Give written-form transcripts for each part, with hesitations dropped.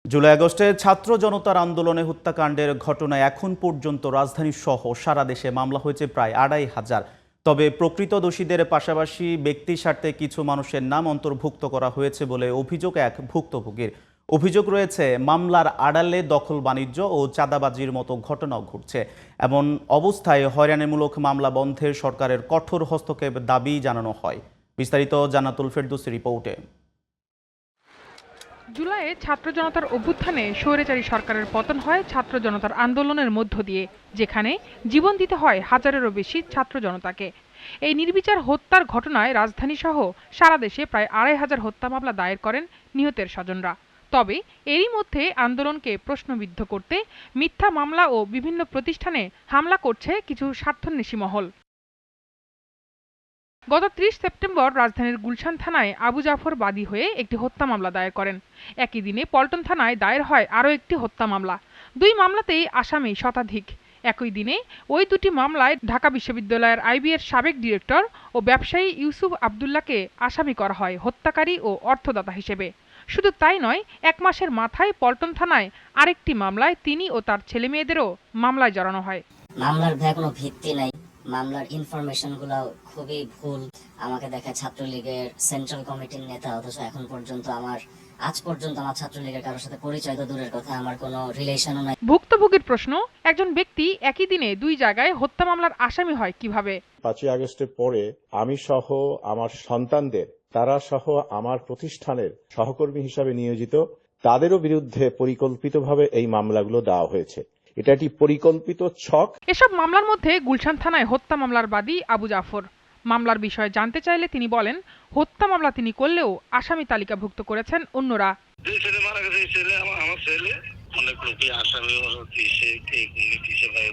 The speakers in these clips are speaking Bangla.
জুলাই আগস্টে ছাত্র জনতার আন্দোলনে হত্যাকাণ্ডের ঘটনায় এখন পর্যন্ত রাজধানী সহ সারা দেশে মামলা হয়েছে প্রায় ২৫০০। তবে প্রকৃত দোষীদের পাশাপাশি ব্যক্তি স্বার্থে কিছু মানুষের নাম অন্তর্ভুক্ত করা হয়েছে বলে অভিযোগ এক ভুক্তভোগীর। অভিযোগ রয়েছে মামলার আড়ালে দখল বাণিজ্য ও চাঁদাবাজির মতো ঘটনাও ঘটছে। এমন অবস্থায় হয়রানিমূলক মামলা বন্ধে সরকারের কঠোর হস্তক্ষেপ দাবি জানানো হয়। বিস্তারিত জান্নাতুল ফেরদৌসী রিপোর্টে। জুলাইয়ে ছাত্র জনতার অভ্যুত্থানে স্বৈরাচারী সরকারের পতন হয় ছাত্র জনতার আন্দোলনের মধ্য দিয়ে, যেখানে জীবন দিতে হয় হাজারেরও বেশি ছাত্র জনতাকে। এই নির্বিচার হত্যার ঘটনায় রাজধানী সহ সারা দেশে প্রায় ২৫০০ হত্যা মামলা দায়ের করেন নিহতের স্বজনরা। তবে এরই মধ্যে আন্দোলনকে প্রশ্নবিদ্ধ করতে মিথ্যা মামলা ও বিভিন্ন প্রতিষ্ঠানে হামলা করছে কিছু স্বার্থান্বেষী মহল। গত ৩০ সেপ্টেম্বর রাজধানীর গুলশান থানায় আবু জাফর বাদী হয়ে একটি হত্যা মামলা দায়ের করেন। একই দিনে পল্টন থানায় দায়ের হয় আরও একটি হত্যা মামলা। দুই মামলাতেই আসামি শতাধিক। একই দিনে ওই দুটি মামলায় ঢাকা বিশ্ববিদ্যালয়ের আইবিএর সাবেক ডিরেক্টর ও ব্যবসায়ী ইউসুফ আবদুল্লাহকে আসামি করা হয় হত্যাকারী ও অর্থদাতা হিসেবে। শুধু তাই নয়, এক মাসের মাথায় পল্টন থানায় আরেকটি মামলায় তিনি ও তার ছেলেমেয়েদেরও মামলায় জড়ানো হয়। মামলার কোনো ভিত্তি নাই, মামলার ইনফরমেশন গুলো খুবই ভুল। আমাকে দেখায় ছাত্রলীগের সেন্ট্রাল কমিটির নেতা, অথচ আজ পর্যন্ত আমার ছাত্রলীগের কারোর সাথে পরিচয় তো দূরের কথা, আমার কোনো রিলেশনও নাই। ভুক্তভোগীর প্রশ্ন, একজন ব্যক্তি একই দিনে দুই জায়গায় হত্যা মামলার আসামি হয় কিভাবে? ৫ই আগস্টের পরে আমি সহ আমার সন্তানদের, তারা সহ আমার প্রতিষ্ঠানের সহকর্মী হিসাবে নিয়োজিত, তাদেরও বিরুদ্ধে পরিকল্পিতভাবে এই মামলাগুলো দেওয়া হয়েছে। এটা একটি পরিকল্পিত ছক। এসব মামলার মধ্যে গুলশান থানায় হত্যা মামলার বাদী আবু জাফর। মামলার বিষয়ে জানতে চাইলে তিনি বলেন, হত্যা মামলা তিনি করলেও আসামি তালিকাভুক্ত করেছেন অন্যরা। আমার ছেলে অনেক লোকই আসামি কিছু নাই,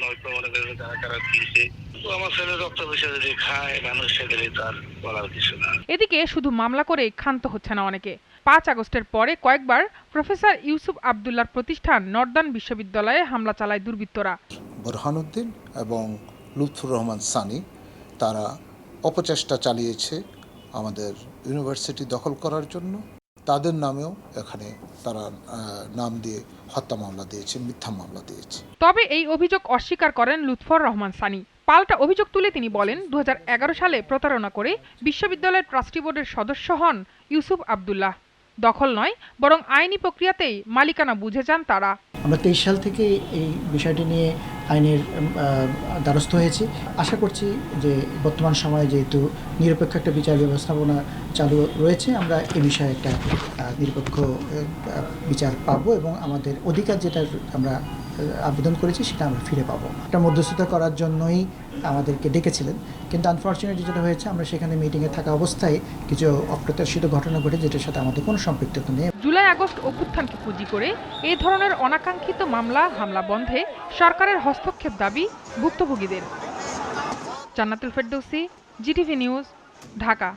হয়তো কারা দিয়েছে। আমার ছেলে রক্ত বিষয় যদি খায় মানুষ সেগুলি তার বলার কিছু না। এদিকে শুধু মামলা করে ক্ষান্ত হচ্ছে না অনেকে। ৫ আগস্টের পরে কয়েকবার প্রফেসর ইউসুফ আবদুল্লাহর প্রতিষ্ঠান নর্দার্ন বিশ্ববিদ্যালয়ে হামলা চালায় দুর্বৃত্তরা। বুরহানুদ্দিন এবং লুৎফুর রহমান সানি তারা অপচেষ্টা চালিয়েছে আমাদের ইউনিভার্সিটি দখল করার জন্য। তাদের নামেও এখানে তারা নাম দিয়ে হত্যা মামলা দিয়েছে, মিথ্যা মামলা দিয়েছে। তবে এই অভিযোগ অস্বীকার করেন লুৎফর রহমান সানি। পাল্টা অভিযোগ তুলে তিনি বলেন, ২০১১ সালে প্রতারণা করে বিশ্ববিদ্যালয়ের ট্রাস্টি বোর্ডের সদস্য হন ইউসুফ আবদুল্লাহ। দখল নয়, বরং আইনি প্রক্রিয়াতেই মালিকানা বুঝে যান তারা। আমরা ২৩ সাল থেকে এই বিষয়টি নিয়ে আইনের দ্বারস্থ হয়েছি। আশা করছি যে বর্তমান সময়ে যেহেতু নিরপেক্ষ একটা বিচার ব্যবস্থাপনা চালু রয়েছে, আমরা এ বিষয়ে একটা নিরপেক্ষ বিচার পাবো এবং আমাদের অধিকার যেটা আমরা আবেদন করেছি সেটা আমরা ফিরে পাবো। একটা মধ্যস্থতা করার জন্যই আমাদেরকে ডেকেছিলেন, কিন্তু আনফর্চুনেটলি যেটা হয়েছে, আমরা সেখানে মিটিংয়ে থাকা অবস্থায় কিছু অপ্রত্যাশিত ঘটনা ঘটে, যেটার সাথে আমাদের কোনো সম্পৃক্ততা নেই। জুলাই আগস্ট অভ্যুত্থানকে পুঁজি করে এই ধরনের অনাকাঙ্ক্ষিত মামলা হামলা বন্ধে সরকারের হস্তক্ষেপ দাবি ভুক্তভোগীদের। জান্নাতুল ফেরদৌসী, জিটিভি নিউজ, ঢাকা।